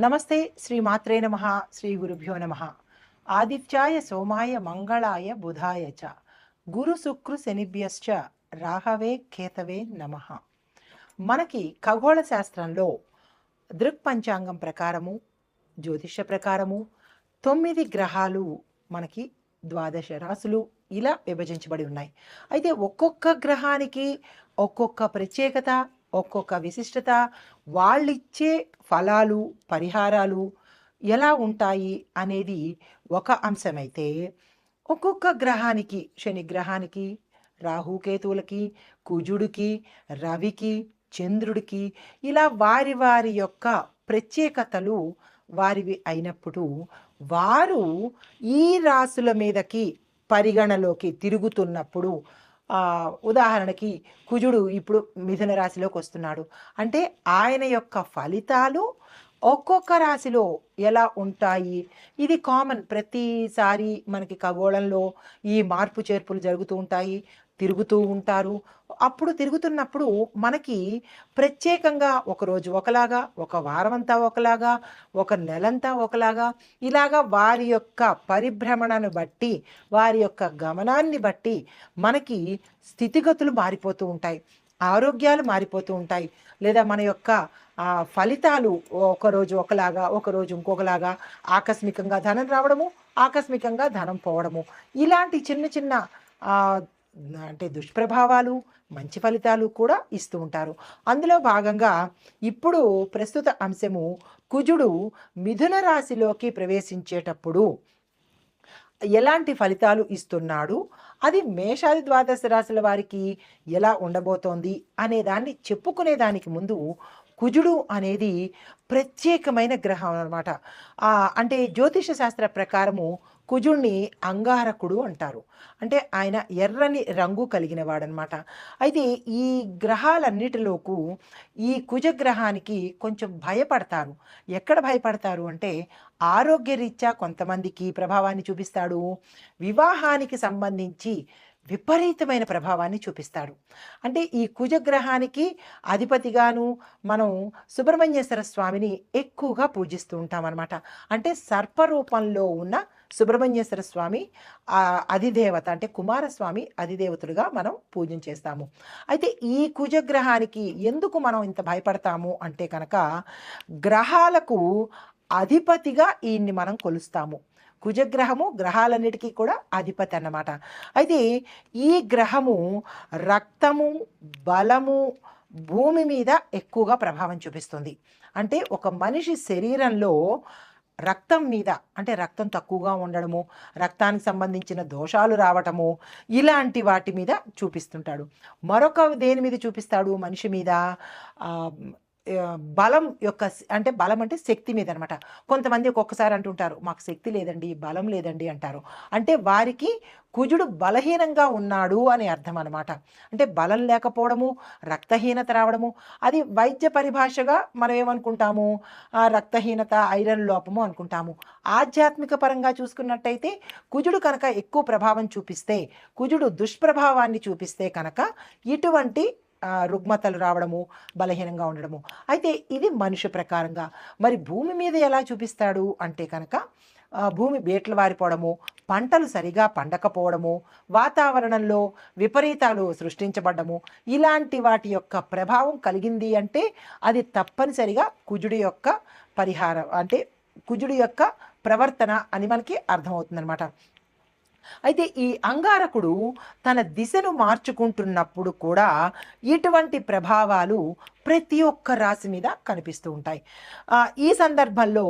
నమస్తే శ్రీ మాత్రే నమః శ్రీ గురుభ్యో నమః ఆదిత్యాయ సోమాయ మంగళాయ బుధాయ చ గురు శుక్రు శనిభ్యశ్చ రాహవే కేతవే నమః. మనకి ఖగోళ శాస్త్రంలో దృక్పంచాంగం ప్రకారము జ్యోతిష ప్రకారము 9 గ్రహాలు మనకి 12 రాసులు ఇలా విభజించబడి ఉన్నాయి. అయితే ఒక్కొక్క గ్రహానికి ఒక్కొక్క ప్రత్యేకత, ఒక్కొక్క విశిష్టత, వాళ్ళిచ్చే ఫలాలు, పరిహారాలు ఎలా ఉంటాయి అనేది ఒక అంశమైతే, ఒక్కొక్క గ్రహానికి శని గ్రహానికి, రాహుకేతువులకి, కుజుడికి, రవికి, చంద్రుడికి ఇలా వారి వారి యొక్క ప్రత్యేకతలు వారివి అయినప్పుడు వారు ఈ రాసుల మీదకి పరిగణలోకి తిరుగుతున్నప్పుడు ఉదాహరణకి కుజుడు ఇప్పుడు మిథున రాశిలోకి వస్తున్నాడు అంటే ఆయన యొక్క ఫలితాలు ఒక్కొక్క రాశిలో ఎలా ఉంటాయి, ఇది కామన్. ప్రతిసారి మనకి ఖగోళంలో ఈ మార్పు చేర్పులు జరుగుతూ ఉంటాయి, తిరుగుతూ ఉంటారు. అప్పుడు తిరుగుతున్నప్పుడు మనకి ప్రత్యేకంగా ఒకరోజు ఒకలాగా, ఒక వారమంతా ఒకలాగా, ఒక నెలంతా ఒకలాగా, ఇలాగా వారి యొక్క పరిభ్రమణను బట్టి, వారి యొక్క గమనాన్ని బట్టి మనకి స్థితిగతులు మారిపోతూ ఉంటాయి, ఆరోగ్యాలు మారిపోతూ ఉంటాయి. లేదా మన యొక్క ఫలితాలు ఒకరోజు ఒకలాగా, ఒకరోజు ఇంకొకలాగా, ఆకస్మికంగా ధనం రావడము, ఆకస్మికంగా ధనం పోవడము, ఇలాంటి చిన్న చిన్న అంటే దుష్ప్రభావాలు, మంచి ఫలితాలు కూడా ఇస్తూ ఉంటారు. అందులో భాగంగా ఇప్పుడు ప్రస్తుత అంశము కుజుడు మిథున రాశిలోకి ప్రవేశించేటప్పుడు ఎలాంటి ఫలితాలు ఇస్తున్నాడు, అది మేషాది ద్వాదశ రాశుల వారికి ఎలా ఉండబోతోంది అనే దాన్ని చెప్పుకునే దానికి ముందు కుజుడు అనేది ప్రత్యేకమైన గ్రహం అన్నమాట. అంటే జ్యోతిష శాస్త్ర ప్రకారము కుజుడిని అంగారకుడు అంటారు. అంటే ఆయన ఎర్రని రంగు కలిగిన వాడనమాట. అయితే ఈ గ్రహాలన్నిటిలోకి ఈ కుజగ్రహానికి కొంచెం భయపడతారు. ఎక్కడ భయపడతారు అంటే ఆరోగ్యరీత్యా కొంతమందికి ప్రభావాన్ని చూపిస్తాడు, వివాహానికి సంబంధించి విపరీతమైన ప్రభావాన్ని చూపిస్తాడు. అంటే ఈ కుజగ్రహానికి అధిపతిగాను మనం సుబ్రహ్మణ్యేశ్వర స్వామిని ఎక్కువగా పూజిస్తూ ఉంటామన్నమాట. అంటే సర్పరూపంలో ఉన్న సుబ్రహ్మణ్యేశ్వర స్వామి అధిదేవత, అంటే కుమారస్వామి అధిదేవతలుగా మనం పూజన చేస్తాము. అయితే ఈ కుజగ్రహానికి ఎందుకు మనం ఇంత భయపడతాము అంటే కనుక గ్రహాలకు అధిపతిగా ఈయన్ని మనం కొలుస్తాము. కుజగ్రహము గ్రహాలన్నిటికీ కూడా అధిపతి అన్నమాట. అయితే ఈ గ్రహము రక్తము, బలము, భూమి మీద ఎక్కువగా ప్రభావం చూపిస్తుంది. అంటే ఒక మనిషి శరీరంలో రక్తం మీద, అంటే రక్తం తక్కువగా ఉండడము, రక్తానికి సంబంధించిన దోషాలు రావటము, ఇలాంటి వాటి మీద చూపిస్తుంటాడు. మరొక దేని మీద చూపిస్తాడు మనిషి మీద? బలం యొక్క, అంటే బలం అంటే శక్తి మీద అనమాట. కొంతమంది ఒక్కొక్కసారి అంటుంటారు మాకు శక్తి లేదండి, బలం లేదండి అంటారు. అంటే వారికి కుజుడు బలహీనంగా ఉన్నాడు అని అర్థం అనమాట. అంటే బలం లేకపోవడము, రక్తహీనత రావడము, అది వైద్య పరిభాషగా మనం ఏమనుకుంటాము, రక్తహీనత, ఐరన్ లోపము అనుకుంటాము. ఆధ్యాత్మిక పరంగా చూసుకున్నట్టయితే కుజుడు కనుక ఎక్కువ ప్రభావం చూపిస్తే, కుజుడు దుష్ప్రభావాన్ని చూపిస్తే కనుక ఇటువంటి రుగ్మతలు రావడము, బలహీనంగా ఉండడము. అయితే ఇది మనిషి ప్రకారంగా. మరి భూమి మీద ఎలా చూపిస్తాడు అంటే కనుక భూమి బేట్లు వారిపోవడము, పంటలు సరిగా పండకపోవడము, వాతావరణంలో విపరీతాలు సృష్టించబడ్డము, ఇలాంటి వాటి యొక్క ప్రభావం కలిగింది అంటే అది తప్పనిసరిగా కుజుడి యొక్క పరిహారం, అంటే కుజుడి యొక్క ప్రవర్తన అని మనకి అర్థమవుతుందన్నమాట. అయితే ఈ అంగారకుడు తన దిశను మార్చుకుంటున్నప్పుడు కూడా ఇటువంటి ప్రభావాలు ప్రతి ఒక్క రాశి మీద కనిపిస్తూ ఉంటాయి. ఈ సందర్భంలో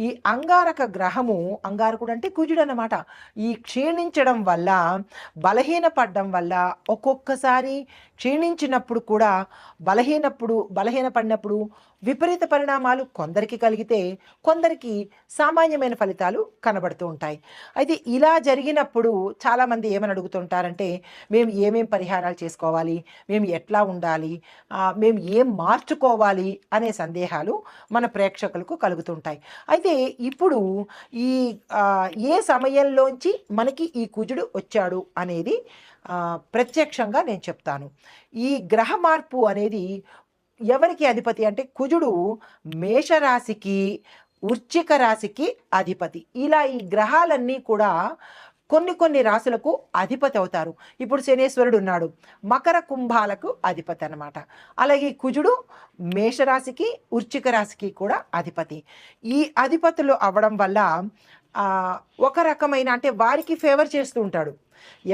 ఈ అంగారక గ్రహము, అంగారకుడు అంటే కుజుడు అన్నమాట, ఈ క్షీణించడం వల్ల, బలహీనపడడం వల్ల, ఒక్కొక్కసారి క్షీణించినప్పుడు కూడా బలహీనపడినప్పుడు విపరీత పరిణామాలు కొందరికి కలిగితే కొందరికి సామాన్యమైన ఫలితాలు కనబడుతూ ఉంటాయి. అయితే ఇలా జరిగినప్పుడు చాలామంది ఏమని అడుగుతుంటారంటే మేము ఏమేం పరిహారాలు చేసుకోవాలి, మేము ఎట్లా ఉండాలి, మేము ఏం మార్చుకోవాలి అనే సందేహాలు మన ప్రేక్షకులకు కలుగుతుంటాయి. అయితే ఇప్పుడు ఈ ఏ సమయంలోంచి మనకి ఈ కుజుడు వచ్చాడు అనేది ప్రత్యక్షంగా నేను చెప్తాను. ఈ గ్రహ మార్పు అనేది ఎవరికి అధిపతి అంటే కుజుడు మేషరాశికి వృశ్చిక రాశికి అధిపతి. ఇలా ఈ గ్రహాలన్నీ కూడా కొన్ని కొన్ని రాశులకు అధిపతి అవుతారు. ఇప్పుడు శనేశ్వరుడు ఉన్నాడు, మకర కుంభాలకు అధిపతి అన్నమాట. అలాగే కుజుడు మేషరాశికి వృశ్చిక రాశికి కూడా అధిపతి. ఈ అధిపతులు అవ్వడం వల్ల ఒక రకమైన అంటే వారికి ఫేవర్ చేస్తూ ఉంటాడు.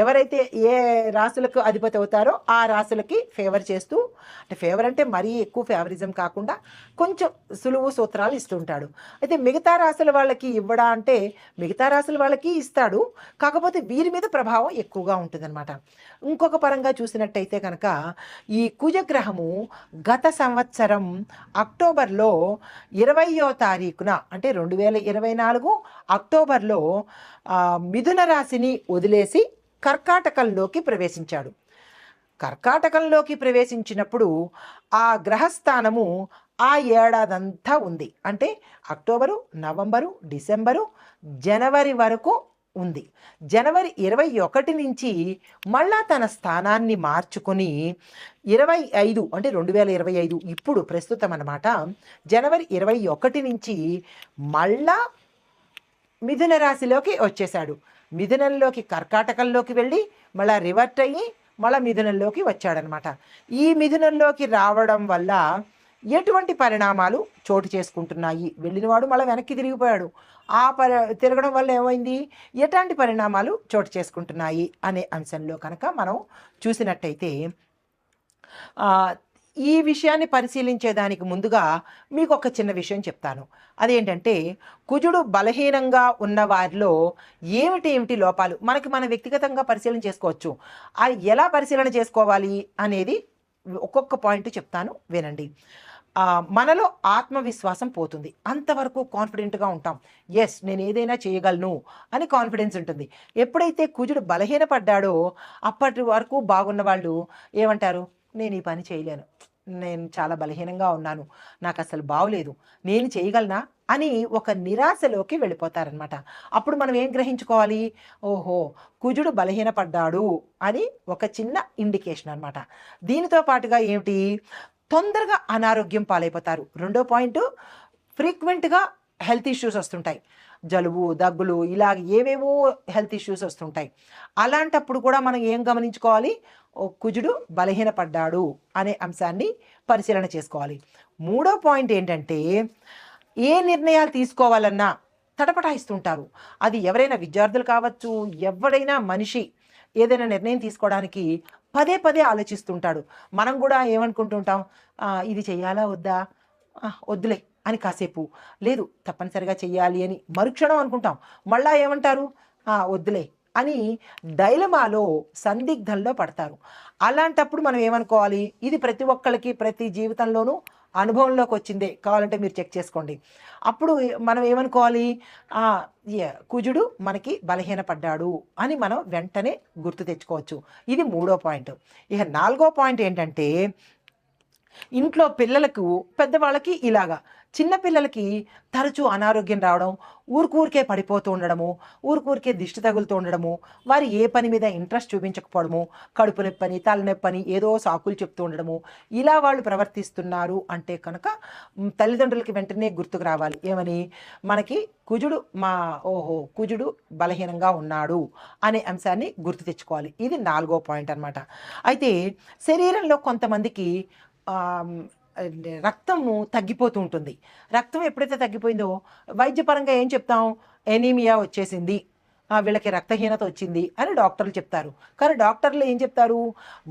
ఎవరైతే ఏ రాశులకు అధిపతి అవుతారో ఆ రాశులకి ఫేవర్ చేస్తూ, అంటే ఫేవర్ అంటే మరీ ఎక్కువ ఫేవరిజం కాకుండా కొంచెం సులువు సూత్రాలు ఇస్తుంటాడు. అయితే మిగతా రాశుల వాళ్ళకి ఇవ్వడా అంటే మిగతా రాశుల వాళ్ళకి ఇస్తాడు, కాకపోతే వీరి మీద ప్రభావం ఎక్కువగా ఉంటుందన్నమాట. ఇంకొక పరంగా చూసినట్టయితే కనుక ఈ కుజగ్రహము గత సంవత్సరం అక్టోబర్లో 20వ తారీఖున అంటే 2024 అక్టోబర్లో మిథున రాశిని వదిలేసి కర్కాటకంలోకి ప్రవేశించాడు. కర్కాటకంలోకి ప్రవేశించినప్పుడు ఆ గ్రహస్థానము ఆ ఏడాదంతా ఉంది. అంటే అక్టోబరు, నవంబరు, డిసెంబరు, జనవరి వరకు ఉంది. జనవరి 21 నుంచి మళ్ళా తన స్థానాన్ని మార్చుకొని 25 అంటే 2025 ఇప్పుడు ప్రస్తుతం అన్నమాట, జనవరి 21 నుంచి మళ్ళా మిథున రాశిలోకి వచ్చేశాడు. మిథునంలోకి కర్కాటకంలోకి వెళ్ళి మళ్ళీ రివర్ట్ అయ్యి మళ్ళీ మిథునంలోకి వచ్చాడనమాట. ఈ మిథునంలోకి రావడం వల్ల ఎటువంటి పరిణామాలు చోటు చేసుకుంటున్నాయి? వెళ్ళినవాడు మళ్ళీ వెనక్కి తిరిగిపోయాడు. ఆ తిరగడం వల్ల ఏమైంది, ఎలాంటి పరిణామాలు చోటు చేసుకుంటున్నాయి అనే అంశంలో కనుక మనం చూసినట్టయితే ఈ విషయాన్ని పరిశీలించేదానికి ముందుగా మీకు ఒక చిన్న విషయం చెప్తాను. అదేంటంటే కుజుడు బలహీనంగా ఉన్న వారిలో ఏమిటి లోపాలు మనకి మనం వ్యక్తిగతంగా పరిశీలన చేసుకోవచ్చు. అది ఎలా పరిశీలన చేసుకోవాలి అనేది ఒక్కొక్క పాయింట్ చెప్తాను, వినండి. మనలో ఆత్మవిశ్వాసం పోతుంది. అంతవరకు కాన్ఫిడెంట్గా ఉంటాం. ఎస్, నేను ఏదైనా చేయగలను అని కాన్ఫిడెన్స్ ఉంటుంది. ఎప్పుడైతే కుజుడు బలహీనపడ్డాడో అప్పటి వరకు బాగున్న వాళ్ళు ఏమంటారు, నేను ఈ పని చేయలేను, నేను చాలా బలహీనంగా ఉన్నాను, నాకు అసలు బాగోలేదు, నేను చేయగలనా అని ఒక నిరాశలోకి వెళ్ళిపోతారనమాట. అప్పుడు మనం ఏం గ్రహించుకోవాలి, ఓహో కుజుడు బలహీనపడ్డాడు అని ఒక చిన్న ఇండికేషన్ అనమాట. దీనితో పాటుగా ఏమిటి, తొందరగా అనారోగ్యం పాలైపోతారు. రెండో పాయింట్, ఫ్రీక్వెంట్గా హెల్త్ ఇష్యూస్ వస్తుంటాయి. జలుబు, దగ్గులు, ఇలా ఏవేవో హెల్త్ ఇష్యూస్ వస్తుంటాయి. అలాంటప్పుడు కూడా మనం ఏం గమనించుకోవాలి, కుజుడు బలహీనపడ్డాడు అనే అంశాన్ని పరిశీలన చేసుకోవాలి. మూడో పాయింట్ ఏంటంటే ఏ నిర్ణయాలు తీసుకోవాలన్నా తటపటాయిస్తుంటారు. అది ఎవరైనా విద్యార్థులు కావచ్చు, ఎవరైనా మనిషి ఏదైనా నిర్ణయం తీసుకోవడానికి పదే పదే ఆలోచిస్తుంటాడు. మనం కూడా ఏమనుకుంటుంటాం, ఇది చెయ్యాలా వద్దా, వద్దులే అని కాసేపు, లేదు తప్పనిసరిగా చెయ్యాలి అని మరుక్షణం అనుకుంటాం. మళ్ళా ఏమంటారు, వద్దులే అని డైలమాలో సందిగ్ధంలో పడతారు. అలాంటప్పుడు మనం ఏమనుకోవాలి, ఇది ప్రతి ఒక్కళ్ళకి ప్రతి జీవితంలోనూ అనుభవంలోకి వచ్చిందే, కావాలంటే మీరు చెక్ చేసుకోండి. అప్పుడు మనం ఏమనుకోవాలి, కుజుడు మనకి బలహీనపడ్డాడు అని మనం వెంటనే గుర్తు తెచ్చుకోవచ్చు. ఇది మూడో పాయింట్. ఇక నాలుగో పాయింట్ ఏంటంటే ఇంట్లో పిల్లలకు, పెద్దవాళ్ళకి ఇలాగా, చిన్నపిల్లలకి తరచూ అనారోగ్యం రావడం, ఊరికే పడిపోతూ ఉండడము, ఊరికే దిష్టి తగులుతూ ఉండడము, వారు ఏ పని మీద ఇంట్రెస్ట్ చూపించకపోవడము, కడుపు నొప్పని, తలనొప్పని ఏదో సాకులు చెప్తూ ఉండడము, ఇలా వాళ్ళు ప్రవర్తిస్తున్నారు అంటే కనుక తల్లిదండ్రులకి వెంటనే గుర్తుకు రావాలి, ఏమని, మనకి కుజుడు కుజుడు బలహీనంగా ఉన్నాడు అనే అంశాన్ని గుర్తు తెచ్చుకోవాలి. ఇది నాలుగో పాయింట్ అనమాట. అయితే శరీరంలో కొంతమందికి రక్తము తగ్గిపోతూ ఉంటుంది. రక్తం ఎప్పుడైతే తగ్గిపోయిందో వైద్యపరంగా ఏం చెప్తాం, ఎనీమియా వచ్చేసింది, వీళ్ళకి రక్తహీనత వచ్చింది అని డాక్టర్లు చెప్తారు. కానీ డాక్టర్లు ఏం చెప్తారు,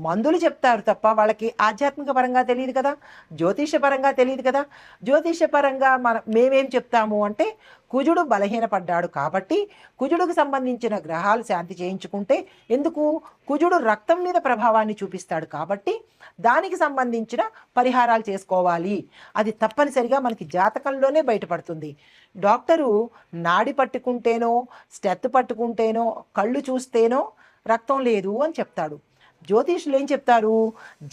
మందులు చెప్తారు తప్ప వాళ్ళకి ఆధ్యాత్మిక పరంగా తెలియదు కదా, జ్యోతిషపరంగా తెలియదు కదా. జ్యోతిషపరంగా మేమేం చెప్తాము అంటే కుజుడు బలహీనపడ్డాడు కాబట్టి కుజుడికి సంబంధించిన గ్రహాలు శాంతి చేయించుకుంటే, ఎందుకు, కుజుడు రక్తం మీద ప్రభావాన్ని చూపిస్తాడు కాబట్టి దానికి సంబంధించిన పరిహారాలు చేసుకోవాలి. అది తప్పనిసరిగా మనకి జాతకంలోనే బయటపడుతుంది. డాక్టరు నాడి పట్టుకుంటేనో, స్టెత్ పట్టుకుంటేనో, కళ్ళు చూస్తేనో రక్తం లేదు అని చెప్తాడు. జ్యోతిష్యులు ఏం చెప్తారు,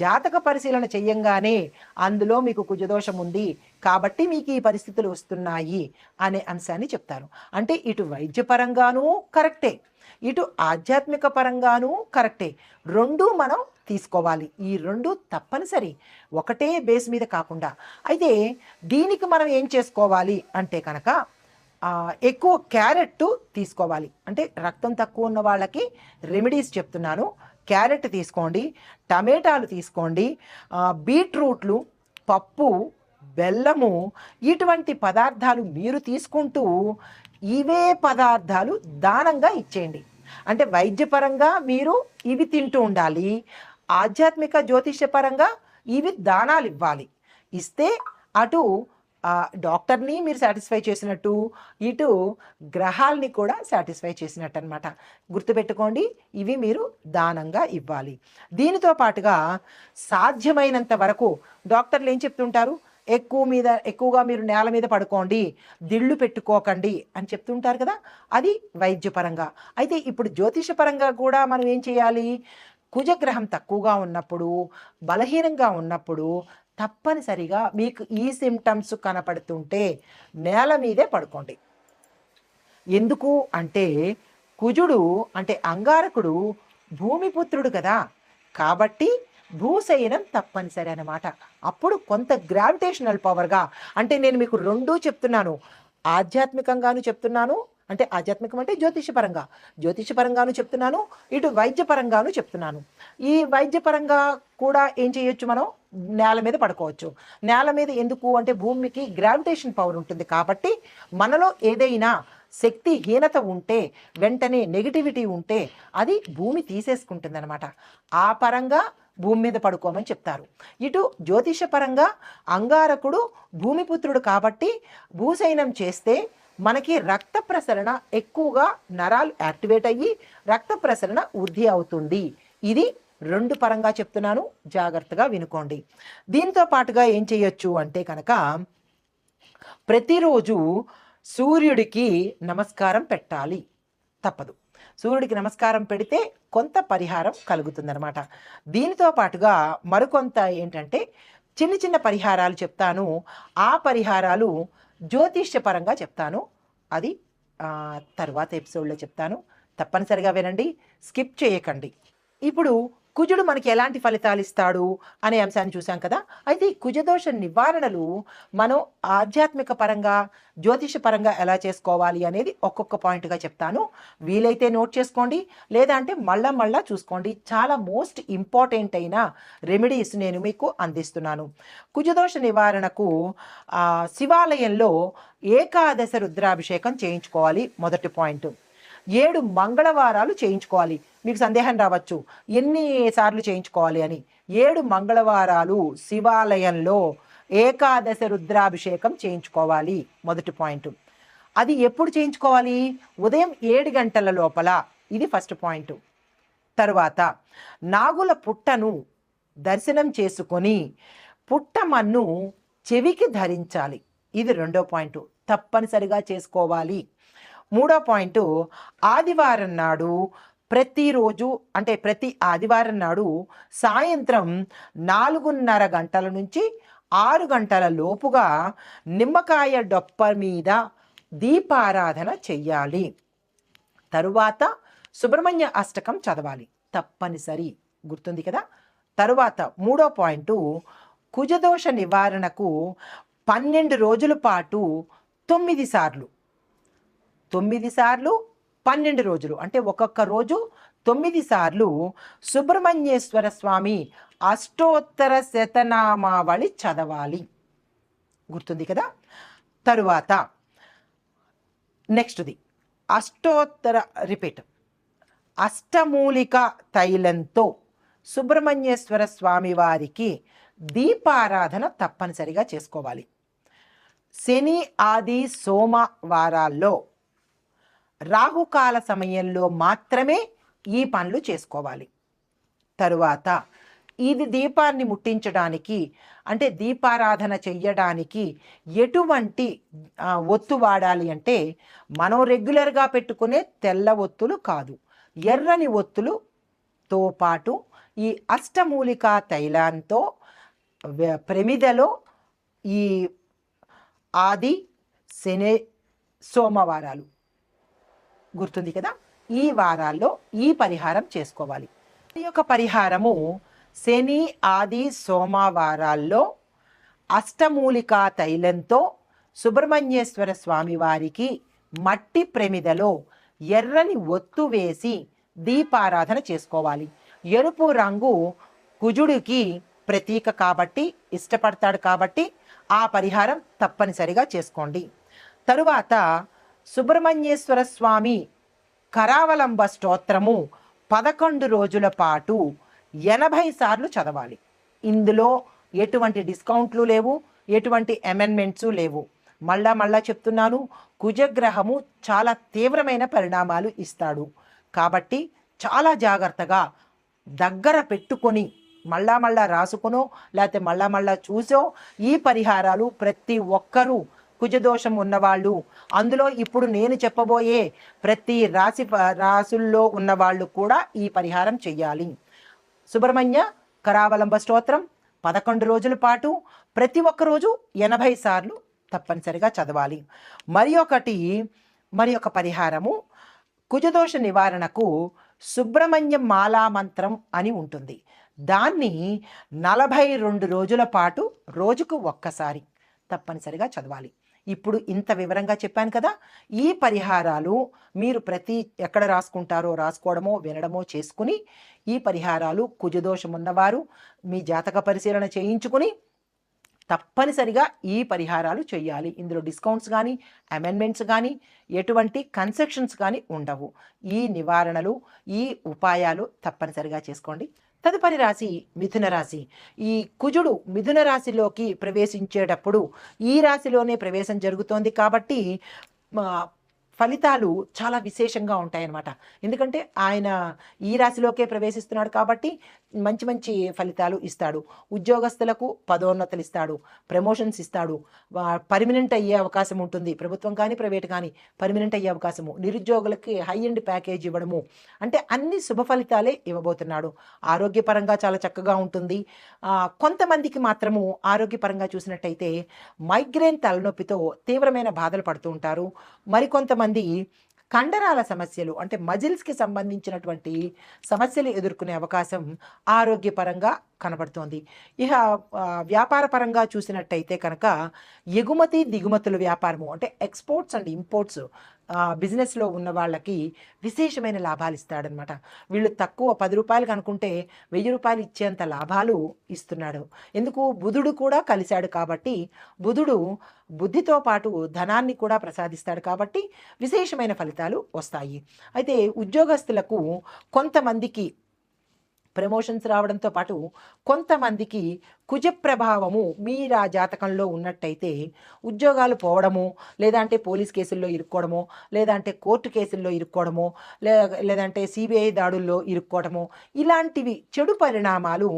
జాతక పరిశీలన చెయ్యంగానే అందులో మీకు కుజదోషం ఉంది కాబట్టి మీకు ఈ పరిస్థితులు వస్తున్నాయి అనే అంశాన్ని చెప్తారు. అంటే ఇటు వైద్యపరంగానూ కరెక్టే, ఇటు ఆధ్యాత్మిక పరంగానూ కరెక్టే. రెండూ మనం తీసుకోవాలి. ఈ 2 తప్పనిసరి. ఒకటే బేస్ మీద కాకుండా. అయితే దీనికి మనం ఏం చేసుకోవాలి అంటే కనుక ఎక్కువ క్యారెట్ తీసుకోవాలి. అంటే రక్తం తక్కువ ఉన్న వాళ్ళకి రెమెడీస్ చెప్తున్నాను. క్యారెట్ తీసుకోండి, టమాటాలు తీసుకోండి, బీట్రూట్లు, పప్పు, బెల్లము, ఇటువంటి పదార్థాలు మీరు తీసుకుంటూ ఇవే పదార్థాలు దానంగా ఇచ్చేయండి. అంటే వైద్యపరంగా మీరు ఇవి తింటూ ఉండాలి, ఆధ్యాత్మిక జ్యోతిష్యపరంగా ఇవి దానాలు ఇవ్వాలి. ఇస్తే అటు డాక్టర్ని మీరు సాటిస్ఫై చేసినట్టు, ఇటు గ్రహాలని కూడా సాటిస్ఫై చేసినట్టు అనమాట. గుర్తుపెట్టుకోండి, ఇవి మీరు దానంగా ఇవ్వాలి. దీనితో పాటుగా సాధ్యమైనంత వరకు డాక్టర్లు ఏం చెప్తుంటారు, ఎక్కువగా మీరు నేల మీద పడుకోండి, దిళ్ళు పెట్టుకోకండి అని చెప్తుంటారు కదా, అది వైద్యపరంగా. అయితే ఇప్పుడు జ్యోతిషపరంగా కూడా మనం ఏం చేయాలి, కుజగ్రహం తక్కువగా ఉన్నప్పుడు, బలహీనంగా ఉన్నప్పుడు తప్పనిసరిగా మీకు ఈ సిమ్టమ్స్ కనపడుతుంటే నేల మీదే పడుకోండి. ఎందుకు అంటే కుజుడు అంటే అంగారకుడు భూమిపుత్రుడు కదా, కాబట్టి భూశయనం తప్పనిసరి అన్నమాట. అప్పుడు కొంత గ్రావిటేషనల్ పవర్గా, అంటే నేను మీకు రెండూ చెప్తున్నాను, ఆధ్యాత్మికంగాను చెప్తున్నాను, అంటే ఆధ్యాత్మికం అంటే జ్యోతిషపరంగాను చెప్తున్నాను, ఇటు వైద్యపరంగాను చెప్తున్నాను. ఈ వైద్యపరంగా కూడా ఏం చేయొచ్చు, మనం నేల మీద పడుకోవచ్చు. నేల మీద ఎందుకు అంటే భూమికి గ్రావిటేషన్ పవర్ ఉంటుంది కాబట్టి మనలో ఏదైనా శక్తిహీనత ఉంటే, వెంటనే నెగిటివిటీ ఉంటే అది భూమి తీసేసుకుంటుంది అనమాట. ఆ పరంగా భూమి మీద పడుకోమని చెప్తారు. ఇటు జ్యోతిషపరంగా అంగారకుడు భూమిపుత్రుడు కాబట్టి భూశయనం చేస్తే మనకి రక్త ప్రసరణ ఎక్కువగా, నరాలు యాక్టివేట్ అయ్యి రక్త ప్రసరణ వృద్ధి అవుతుంది. ఇది 2 పరంగా చెప్తున్నాను, జాగ్రత్తగా వినుకోండి. దీంతో పాటుగా ఏం చేయొచ్చు అంటే కనుక ప్రతిరోజు సూర్యుడికి నమస్కారం పెట్టాలి, తప్పదు. సూర్యుడికి నమస్కారం పెడితే కొంత పరిహారం కలుగుతుందన్నమాట. దీనితో పాటుగా మరికొంత ఏంటంటే చిన్న చిన్న పరిహారాలు చెప్తాను. ఆ పరిహారాలు జ్యోతిష్యపరంగా చెప్తాను, అది తర్వాత ఎపిసోడ్లో చెప్తాను. తప్పనిసరిగా వినండి, స్కిప్ చేయకండి. ఇప్పుడు కుజుడు మనకి ఎలాంటి ఫలితాలు ఇస్తాడు అనే అంశాన్ని చూసాం కదా. అయితే ఈ కుజదోష నివారణలు మనం ఆధ్యాత్మిక పరంగా, జ్యోతిష పరంగా ఎలా చేసుకోవాలి అనేది ఒక్కొక్క పాయింట్గా చెప్తాను. వీలైతే నోట్ చేసుకోండి, లేదా అంటే మళ్ళా చూసుకోండి. చాలా మోస్ట్ ఇంపార్టెంట్ అయిన రెమెడీస్ నేను మీకు అందిస్తున్నాను. కుజదోష నివారణకు శివాలయంలో ఏకాదశ రుద్రాభిషేకం చేయించుకోవాలి, మొదటి పాయింట్. 7 మంగళవారాలు చేయించుకోవాలి. మీకు సందేహం రావచ్చు, ఎన్నిసార్లు చేయించుకోవాలి అని. 7 మంగళవారాలు శివాలయంలో ఏకాదశ రుద్రాభిషేకం చేయించుకోవాలి, మొదటి పాయింట్. అది ఎప్పుడు చేయించుకోవాలి, ఉదయం 7 గంటల లోపల, ఇది ఫస్ట్ పాయింట్. తరువాత నాగుల పుట్టను దర్శనం చేసుకొని పుట్టమన్ను చెవికి ధరించాలి, ఇది రెండో పాయింట్, తప్పనిసరిగా చేసుకోవాలి. మూడో పాయింట్, ఆదివారం నాడు ప్రతిరోజు అంటే ప్రతి ఆదివారం నాడు సాయంత్రం 4:30 గంటల నుంచి 6 గంటల లోపుగా నిమ్మకాయ డొప్ప మీద దీపారాధన చెయ్యాలి. తరువాత సుబ్రహ్మణ్య అష్టకం చదవాలి, తప్పనిసరి, గుర్తుంది కదా. తరువాత మూడో పాయింట్, కుజదోష నివారణకు 12 రోజుల పాటు 9 సార్లు 12 రోజులు అంటే ఒక్కొక్క రోజు 9 సార్లు సుబ్రహ్మణ్యేశ్వర స్వామి అష్టోత్తర శతనామావళి చదవాలి, గుర్తుంది కదా. తరువాత నెక్స్ట్ది అష్టమూలిక తైలంతో సుబ్రహ్మణ్యేశ్వర స్వామి వారికి దీపారాధన తప్పనిసరిగా చేసుకోవాలి. శని, ఆది, సోమవారాల్లో రాహుకాల సమయంలో మాత్రమే ఈ పనులు చేసుకోవాలి. తరువాత ఇది దీపాన్ని ముట్టించడానికి అంటే దీపారాధన చెయ్యడానికి ఎటువంటి ఒత్తు వాడాలి అంటే మనం రెగ్యులర్గా పెట్టుకునే తెల్ల ఒత్తులు కాదు, ఎర్రని ఒత్తులుతో పాటు ఈ అష్టమూలికా తైలంతో ప్రమిదలో ఈ ఆది, శని, సోమవారాలు, గుర్తుంది కదా, ఈ వారాల్లో ఈ పరిహారం చేసుకోవాలి. ఈ యొక్క పరిహారము శని ఆది సోమవారాల్లో అష్టమూలికా తైలంతో సుబ్రహ్మణ్యేశ్వర స్వామి వారికి మట్టి ప్రమిదలో ఎర్రని ఒత్తు వేసి దీపారాధన చేసుకోవాలి. ఎరుపు రంగు కుజుడికి ప్రతీక కాబట్టి, ఇష్టపడతాడు కాబట్టి ఆ పరిహారం తప్పనిసరిగా చేసుకోండి. తరువాత సుబ్రహ్మణ్యేశ్వర స్వామి కరావలంబ స్తోత్రము 11 రోజుల పాటు 80 సార్లు చదవాలి. ఇందులో ఎటువంటి డిస్కౌంట్లు లేవు, ఎటువంటి అమెండ్మెంట్స్ లేవు. మళ్ళా చెప్తున్నాను, కుజగ్రహము చాలా తీవ్రమైన పరిణామాలు ఇస్తాడు కాబట్టి చాలా జాగ్రత్తగా దగ్గర పెట్టుకొని మళ్ళా రాసుకునో లేకపోతే మళ్ళా చూసో ఈ పరిహారాలు ప్రతి ఒక్కరూ కుజదోషం ఉన్నవాళ్ళు, అందులో ఇప్పుడు నేను చెప్పబోయే ప్రతి రాసుల్లో ఉన్నవాళ్ళు కూడా ఈ పరిహారం చెయ్యాలి. సుబ్రహ్మణ్య కరావలంబ స్తోత్రం 11 రోజుల పాటు ప్రతి ఒక్క రోజు 80 సార్లు తప్పనిసరిగా చదవాలి. మరి ఒక పరిహారము కుజదోష నివారణకు సుబ్రహ్మణ్యం మాలా మంత్రం అని ఉంటుంది. దాన్ని 42 రోజుల పాటు రోజుకు ఒక్కసారి తప్పనిసరిగా చదవాలి. ఇప్పుడు ఇంత వివరంగా చెప్పాను కదా, ఈ పరిహారాలు మీరు ఎక్కడ రాసుకుంటారో రాసుకోవడమో వినడమో చేసుకుని ఈ పరిహారాలు కుజదోషం ఉన్నవారు మీ జాతక పరిశీలన చేయించుకుని తప్పనిసరిగా ఈ పరిహారాలు చేయాలి. ఇందులో డిస్కౌంట్స్ కానీ అమెండ్మెంట్స్ కానీ ఎటువంటి కన్సెషన్స్ కానీ ఉండవు. ఈ నివారణలు ఈ ఉపాయాలు తప్పనిసరిగా చేసుకోండి. తదుపరి రాశి మిథున రాశి. ఈ కుజుడు మిథున రాశిలోకి ప్రవేశించేటప్పుడు ఈ రాశిలోనే ప్రవేశం జరుగుతోంది కాబట్టి ఫలితాలు చాలా విశేషంగా ఉంటాయన్నమాట. ఎందుకంటే ఆయన ఈ రాశిలోకే ప్రవేశిస్తున్నాడు కాబట్టి మంచి ఫలితాలు ఇస్తాడు. ఉద్యోగస్తులకు పదోన్నతులు ఇస్తాడు, ప్రమోషన్స్ ఇస్తాడు, పర్మనెంట్ అయ్యే అవకాశం ఉంటుంది. ప్రభుత్వం కానీ ప్రైవేట్ కానీ పర్మనెంట్ అయ్యే అవకాశము, నిరుద్యోగులకి హై ఎండ్ ప్యాకేజ్ ఇవ్వడము, అంటే అన్ని శుభ ఫలితాలే ఇవ్వబోతున్నాడు. ఆరోగ్యపరంగా చాలా చక్కగా ఉంటుంది. కొంతమందికి మాత్రము ఆరోగ్యపరంగా చూసినట్టయితే మైగ్రేన్ తలనొప్పితో తీవ్రమైన బాధలు పడుతూ ఉంటారు. మరికొంతమంది కండరాల సమస్యలు అంటే మజిల్స్కి సంబంధించినటువంటి సమస్యలు ఎదుర్కొనే అవకాశం ఆరోగ్యపరంగా కనబడుతోంది. ఇక వ్యాపార పరంగా చూసినట్టయితే కనుక ఎగుమతి దిగుమతుల వ్యాపారము అంటే ఎక్స్పోర్ట్స్ అండ్ ఇంపోర్ట్స్ బిజినెస్లో ఉన్న వాళ్ళకి విశేషమైన లాభాలు ఇస్తాడనమాట. వీళ్ళు తక్కువ 10 రూపాయలు కనుకుంటే 1000 రూపాయలు ఇచ్చేంత లాభాలు ఇస్తున్నాడు. ఎందుకు? బుధుడు కూడా కలిశాడు కాబట్టి బుధుడు బుద్ధితో పాటు ధనాన్ని కూడా ప్రసాదిస్తాడు కాబట్టి విశేషమైన ఫలితాలు వస్తాయి. అయితే ఉద్యోగస్తులకు కొంతమందికి ప్రమోషన్స్ రావడంతో పాటు కొంతమందికి కుజ ప్రభావము మీరా జాతకంలో ఉన్నట్టయితే ఉద్యోగాలు పోవడము, లేదంటే పోలీస్ కేసుల్లో ఇరుక్కోవడము, లేదంటే కోర్టు కేసుల్లో ఇరుక్కోవడము, లేదంటే సిబిఐ దాడుల్లో ఇరుక్కోవడము, ఇలాంటివి చెడు పరిణామాలు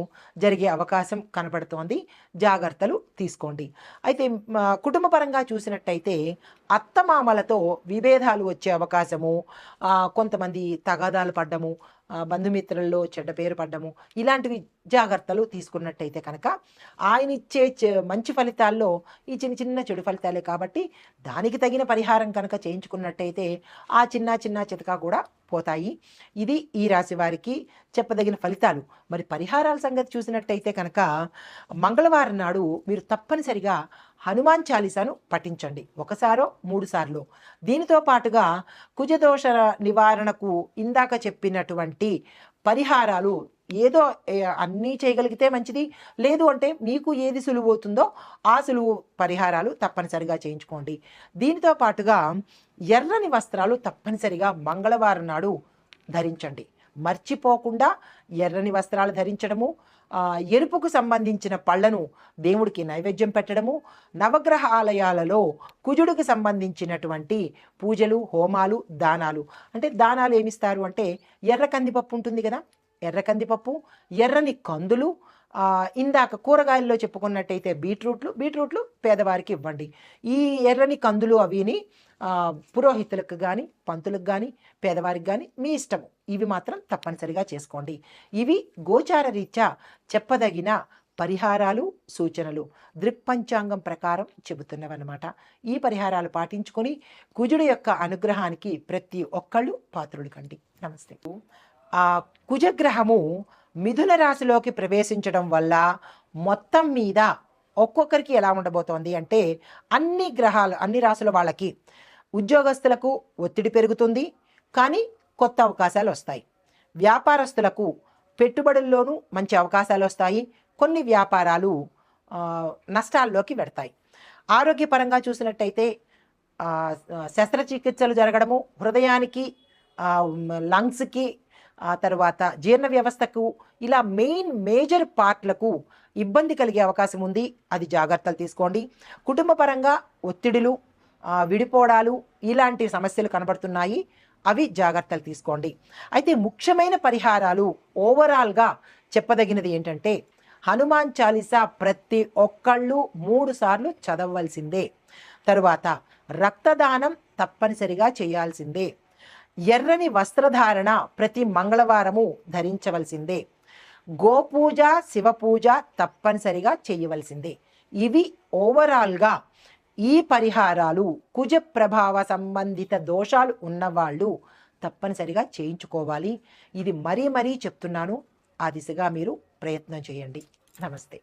జరిగే అవకాశం కనపడుతోంది. జాగ్రత్తలు తీసుకోండి. అయితే కుటుంబ పరంగా చూసినట్టయితే అత్తమామలతో విభేదాలు వచ్చే అవకాశము, కొంతమంది తగాదాలు పడ్డము, బంధుమిత్రుల్లో చెడ్డ పేరు పడ్డము, ఇలాంటివి జాగ్రత్తలు తీసుకున్నట్టయితే కనుక ఆయన ఇచ్చే మంచి ఫలితాల్లో ఈ చిన్న చెడు ఫలితాలే కాబట్టి దానికి తగిన పరిహారం కనుక చేయించుకున్నట్టయితే ఆ చిన్న చితకా కూడా పోతాయి. ఇది ఈ రాశి వారికి చెప్పదగిన ఫలితాలు. మరి పరిహారాల సంగతి చూసినట్టయితే కనుక మంగళవారం నాడు మీరు తప్పనిసరిగా హనుమాన్ చాలీసాను పఠించండి, 1 సారో 3 సార్లు. దీనితో పాటుగా కుజదోష నివారణకు ఇందాక చెప్పినటువంటి పరిహారాలు ఏదో అన్నీ చేయగలిగితే మంచిది, లేదు అంటే మీకు ఏది సులువు అవుతుందో ఆ సులువు పరిహారాలు తప్పనిసరిగా చేయించుకోండి. దీనితో పాటుగా ఎర్రని వస్త్రాలు తప్పనిసరిగా మంగళవారం నాడు ధరించండి. మర్చిపోకుండా ఎర్రని వస్త్రాలు ధరించడము, ఎరుపుకు సంబంధించిన పళ్ళను దేవుడికి నైవేద్యం పెట్టడము, నవగ్రహ ఆలయాలలో కుజుడికి సంబంధించినటువంటి పూజలు, హోమాలు, దానాలు. అంటే దానాలు ఏమిస్తారు అంటే ఎర్ర కందిపప్పు ఉంటుంది కదా, ఎర్ర కందిపప్పు, ఎర్రని కందులు, ఇందాక కూరగాయల్లో చెప్పుకున్నట్టయితే బీట్రూట్లు పేదవారికి ఇవ్వండి. ఈ ఎర్రని కందులు అవిని పురోహితులకు కానీ పంతులకు కానీ పేదవారికి కానీ మీ ఇష్టము, ఇవి మాత్రం తప్పనిసరిగా చేసుకోండి. ఇవి గోచార రీత్యా చెప్పదగిన పరిహారాలు, సూచనలు దృక్పంచాంగం ప్రకారం చెబుతున్నవన్నమాట. ఈ పరిహారాలు పాటించుకొని కుజుడు యొక్క అనుగ్రహానికి ప్రతి ఒక్కళ్ళు పాత్రులు కండి. నమస్తే. కుజగ్రహము మిథున రాశిలోకి ప్రవేశించడం వల్ల మొత్తం మీద ఒక్కొక్కరికి ఎలా ఉండబోతోంది అంటే, అన్ని గ్రహాలు అన్ని రాశుల వాళ్ళకి ఉద్యోగస్తులకు ఒత్తిడి పెరుగుతుంది, కానీ కొత్త అవకాశాలు వస్తాయి. వ్యాపారస్తులకు పెట్టుబడుల్లోనూ మంచి అవకాశాలు వస్తాయి. కొన్ని వ్యాపారాలు నష్టాల్లోకి వెడతాయి. ఆరోగ్యపరంగా చూసినట్టయితే శస్త్రచికిత్సలు జరగడము, హృదయానికి, లంగ్స్కి, తర్వాత జీర్ణ వ్యవస్థకు, ఇలా మేజర్ పార్ట్లకు ఇబ్బంది కలిగే అవకాశం ఉంది. అది జాగ్రత్తలు తీసుకోండి. కుటుంబ పరంగా ఒత్తిడులు, విడిపోవడాలు, ఇలాంటి సమస్యలు కనబడుతున్నాయి. అవి జాగ్రత్తలు తీసుకోండి. అయితే ముఖ్యమైన పరిహారాలు ఓవరాల్గా చెప్పదగినది ఏంటంటే, హనుమాన్ చాలీసా ప్రతి ఒక్కళ్ళు 3 సార్లు చదవవలసిందే. తరువాత రక్తదానం తప్పనిసరిగా చేయాల్సిందే. ఎర్రని వస్త్రధారణ ప్రతి మంగళవారము ధరించవలసిందే. గోపూజ, శివపూజ తప్పనిసరిగా చేయవలసిందే. ఇవి ఓవరాల్గా ఈ పరిహారాలు కుజ ప్రభావ సంబంధిత దోషాలు ఉన్నవాళ్ళు తప్పనిసరిగా చేయించుకోవాలి. ఇది మరీ చెప్తున్నాను. ఆ దిశగా మీరు ప్రయత్నం చేయండి. నమస్తే.